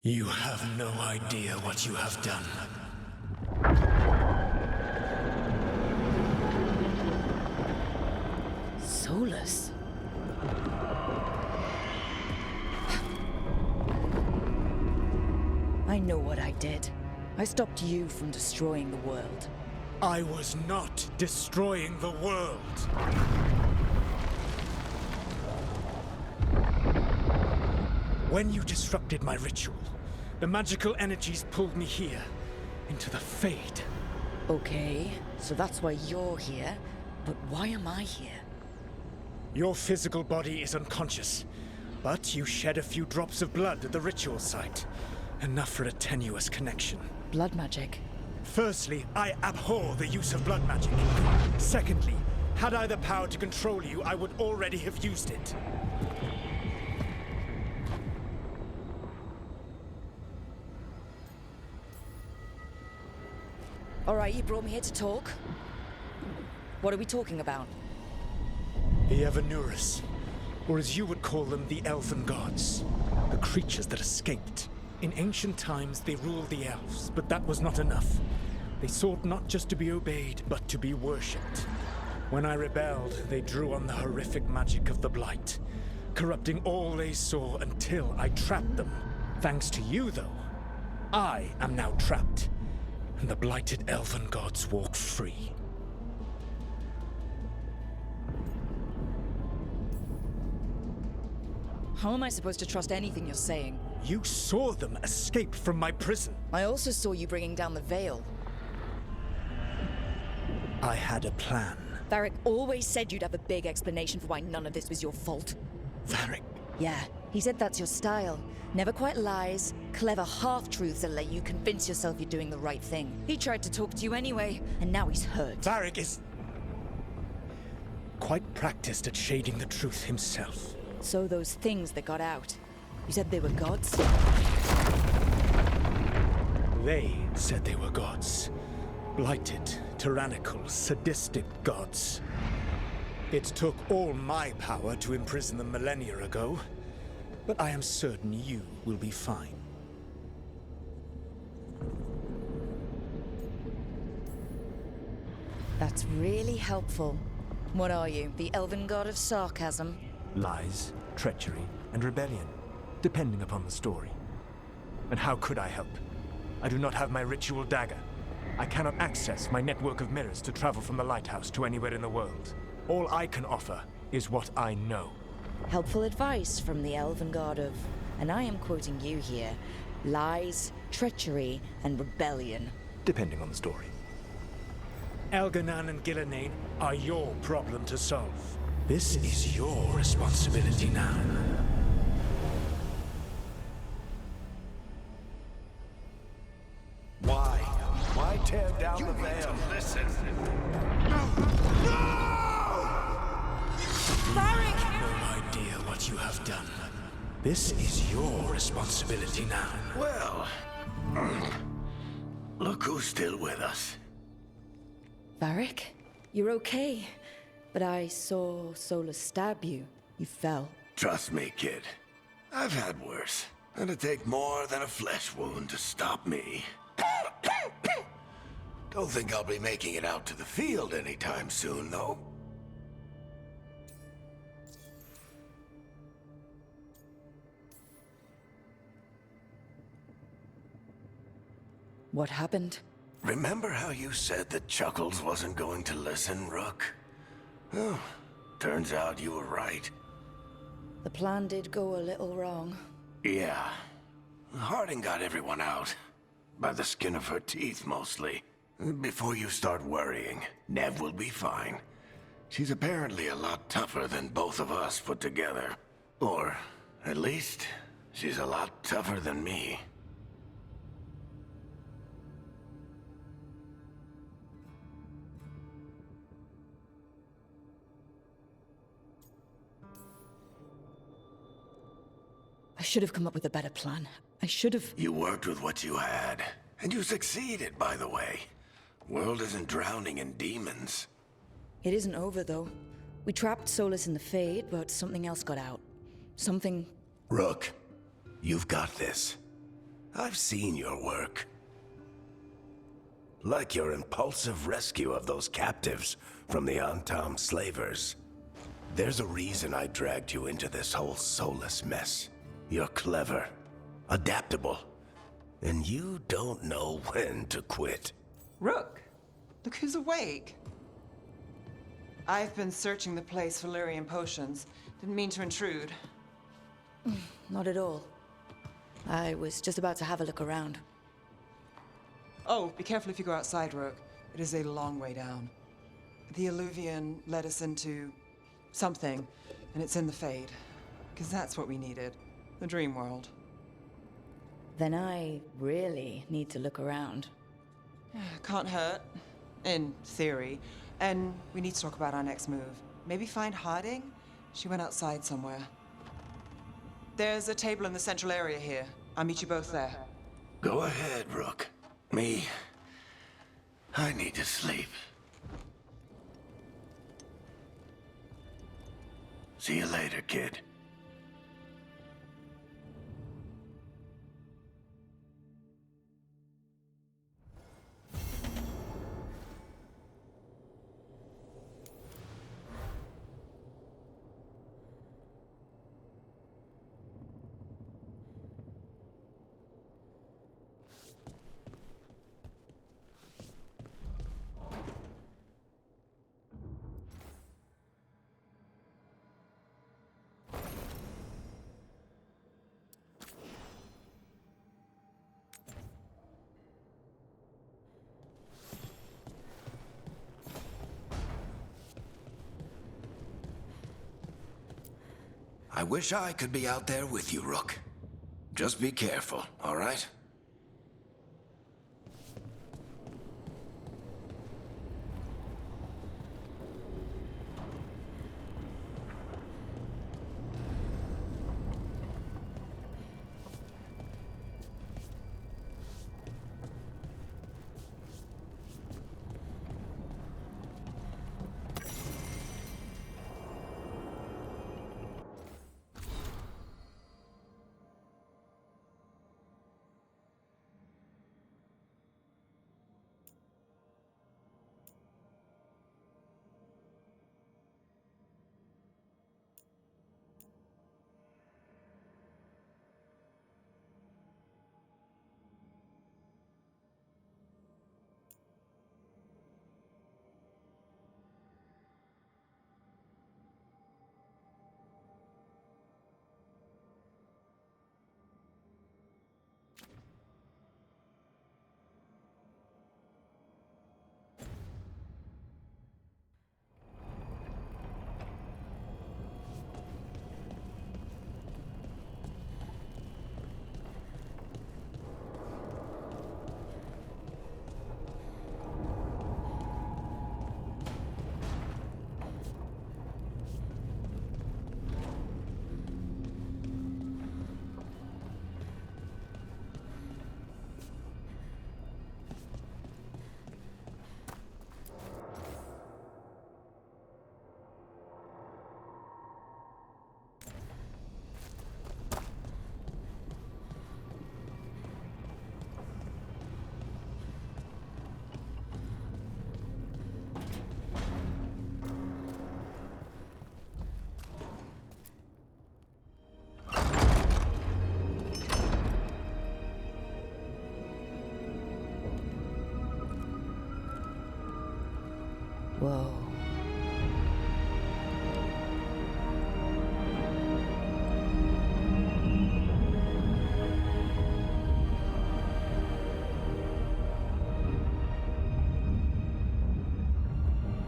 You have no idea what you have done. Solus? I know what I did. I stopped you from destroying the world. I was not destroying the world. When you disrupted my ritual, the magical energies pulled me here, into the Fade. Okay, so that's why you're here, but why am I here? Your physical body is unconscious, but you shed a few drops of blood at the ritual site. Enough for a tenuous connection. Blood magic? Firstly, I abhor the use of blood magic. Secondly, had I the power to control you, I would already have used it. Alright, you brought me here to talk. What are we talking about? The Evanurus, or as you would call them, the Elven Gods. The creatures that escaped. In ancient times, they ruled the elves, but that was not enough. They sought not just to be obeyed, but to be worshipped. When I rebelled, they drew on the horrific magic of the Blight, corrupting all they saw until I trapped them. Thanks to you, though, I am now trapped, and the blighted Elven Gods walk free. How am I supposed to trust anything you're saying? You saw them escape from my prison. I also saw you bringing down the veil. I had a plan. Varric always said you'd have a big explanation for why none of this was your fault. Varric. Yeah, he said that's your style. Never quite lies, clever half-truths that let you convince yourself you're doing the right thing. He tried to talk to you anyway, and now he's hurt. Varric is quite practiced at shading the truth himself. So those things that got out, you said they were gods? They said they were gods. Blighted, tyrannical, sadistic gods. It took all my power to imprison them millennia ago, but I am certain you will be fine. That's really helpful. What are you, the elven god of sarcasm? Lies, treachery, and rebellion, depending upon the story. And how could I help? I do not have my ritual dagger. I cannot access my network of mirrors to travel from the lighthouse to anywhere in the world. All I can offer is what I know. Helpful advice from the elven god of, and I am quoting you here, lies, treachery, and rebellion. Depending on the story. Elganan and Gillenane are your problem to solve. This is your responsibility now. Why? Why tear down the veil? Listen. Varric! No idea what you have done. This is your responsibility now. Well, look who's still with us. Varric, you're okay. But I saw Solus stab you. You fell. Trust me, kid. I've had worse. It'd take more than a flesh wound to stop me. Don't think I'll be making it out to the field anytime soon, though. What happened? Remember how you said that Chuckles wasn't going to listen, Rook? Oh, turns out you were right. The plan did go a little wrong. Yeah. Harding got everyone out. By the skin of her teeth, mostly. Before you start worrying, Nev will be fine. She's apparently a lot tougher than both of us put together. Or, at least, she's a lot tougher than me. I should have come up with a better plan. I should have... You worked with what you had. And you succeeded, by the way. World isn't drowning in demons. It isn't over, though. We trapped Solus in the Fade, but something else got out. Something... Rook, you've got this. I've seen your work. Like your impulsive rescue of those captives from the Antam slavers. There's a reason I dragged you into this whole soulless mess. You're clever, adaptable, and you don't know when to quit. Rook, look who's awake. I've been searching the place for Lyrian potions. Didn't mean to intrude. Not at all. I was just about to have a look around. Oh, be careful if you go outside, Rook. It is a long way down. The Alluvian led us into something, and it's in the Fade. Because that's what we needed. The dream world. Then I really need to look around. Can't hurt. In theory. And we need to talk about our next move. Maybe find Harding? She went outside somewhere. There's a table in the central area here. I'll meet you both there. Go ahead, Rook. I need to sleep. See you later, kid. I wish I could be out there with you, Rook. Just be careful, all right? Whoa.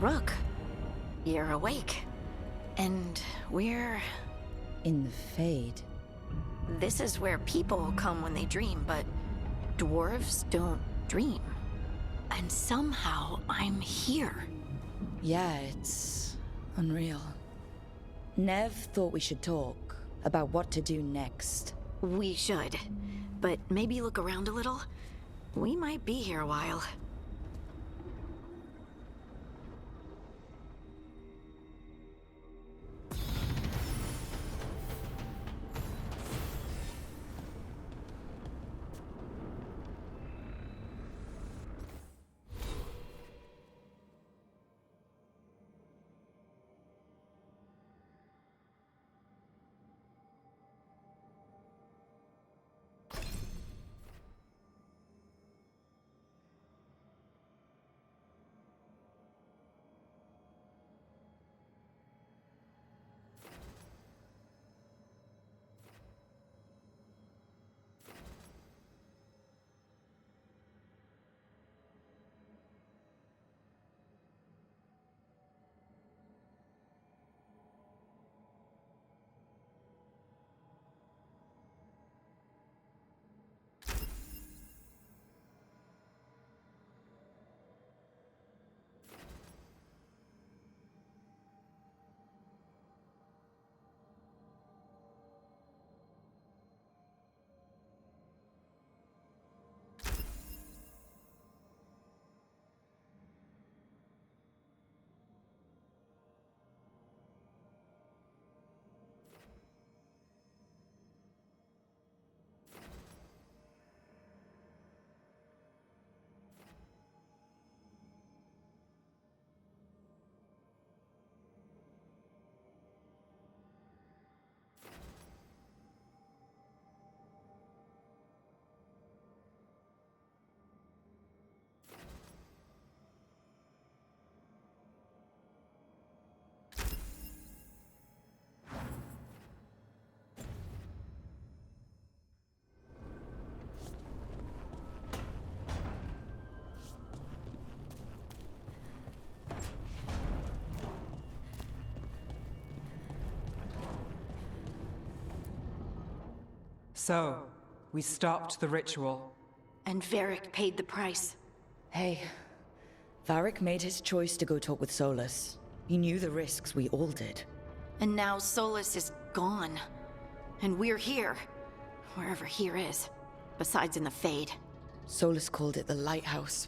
Rook, you're awake. And we're... In the Fade. This is where people come when they dream, but dwarves don't dream. And somehow I'm here. Yeah, it's unreal. Nev thought we should talk about what to do next. We should. But maybe look around a little. We might be here a while. So, we stopped the ritual. And Varric paid the price. Hey, Varric made his choice to go talk with Solus. He knew the risks, we all did. And now Solus is gone. And we're here. Wherever here is. Besides in the Fade. Solus called it the Lighthouse.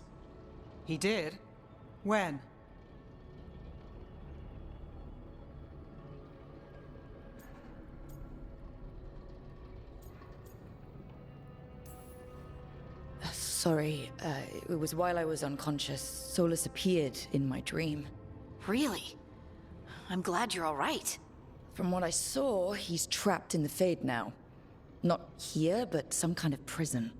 He did? When? Sorry, it was while I was unconscious. Solus appeared in my dream. Really? I'm glad you're all right. From what I saw, he's trapped in the Fade now. Not here, but some kind of prison.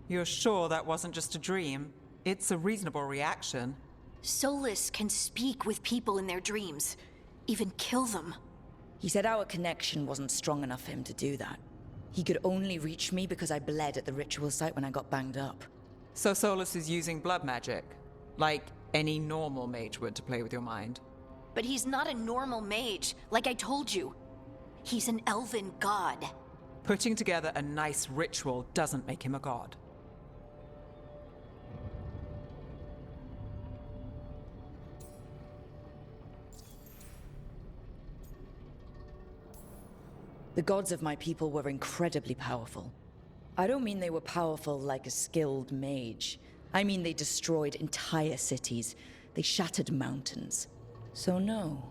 You're sure that wasn't just a dream? It's a reasonable reaction. Solus can speak with people in their dreams. Even kill them. He said our connection wasn't strong enough for him to do that. He could only reach me because I bled at the ritual site when I got banged up. So Solus is using blood magic? Like any normal mage would to play with your mind? But he's not a normal mage, like I told you. He's an elven god. Putting together a nice ritual doesn't make him a god. The gods of my people were incredibly powerful. I don't mean they were powerful like a skilled mage. I mean they destroyed entire cities. They shattered mountains. So no,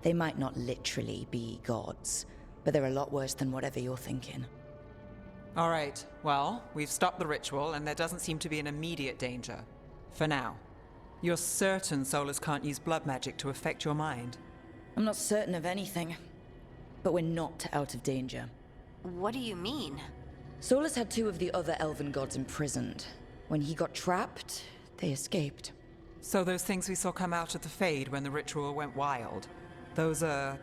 they might not literally be gods, but they're a lot worse than whatever you're thinking. All right, well, we've stopped the ritual and there doesn't seem to be an immediate danger. For now. You're certain Solus can't use blood magic to affect your mind? I'm not certain of anything, but we're not out of danger. What do you mean? Solus had two of the other elven gods imprisoned. When he got trapped, they escaped. So those things we saw come out of the Fade when the ritual went wild, those are...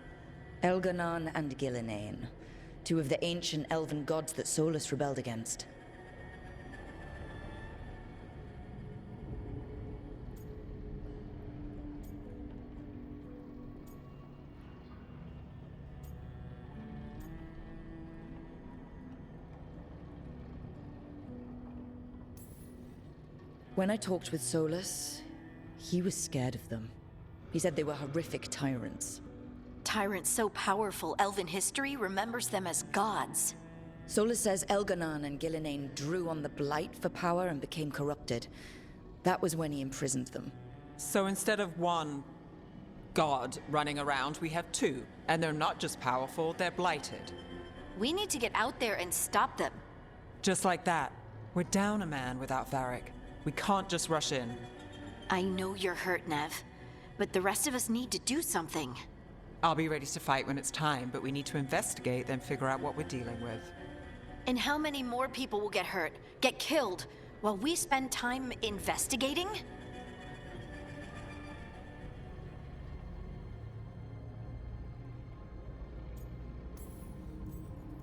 Elganon and Gillinane, two of the ancient elven gods that Solus rebelled against. When I talked with Solus, he was scared of them. He said they were horrific tyrants. Tyrants so powerful, elven history remembers them as gods. Solus says Elganon and Gillinane drew on the Blight for power and became corrupted. That was when he imprisoned them. So instead of one god running around, we have two. And they're not just powerful, they're blighted. We need to get out there and stop them. Just like that. We're down a man without Varric. We can't just rush in. I know you're hurt, Nev, but the rest of us need to do something. I'll be ready to fight when it's time, but we need to investigate, then figure out what we're dealing with. And how many more people will get hurt, get killed, while we spend time investigating?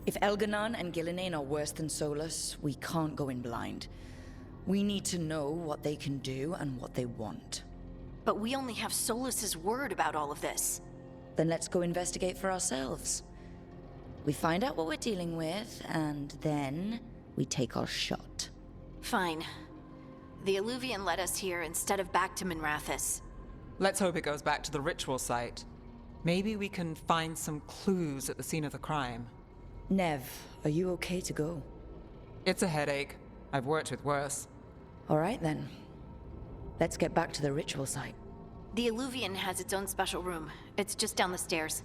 If Elganon and Gillinane are worse than Solus, we can't go in blind. We need to know what they can do and what they want. But we only have Solus's word about all of this. Then let's go investigate for ourselves. We find out what we're dealing with, and then we take our shot. Fine. The Illuvian led us here instead of back to Minrathous. Let's hope it goes back to the ritual site. Maybe we can find some clues at the scene of the crime. Nev, are you okay to go? It's a headache. I've worked with worse. All right then. Let's get back to the ritual site. The Illuvian has its own special room. It's just down the stairs.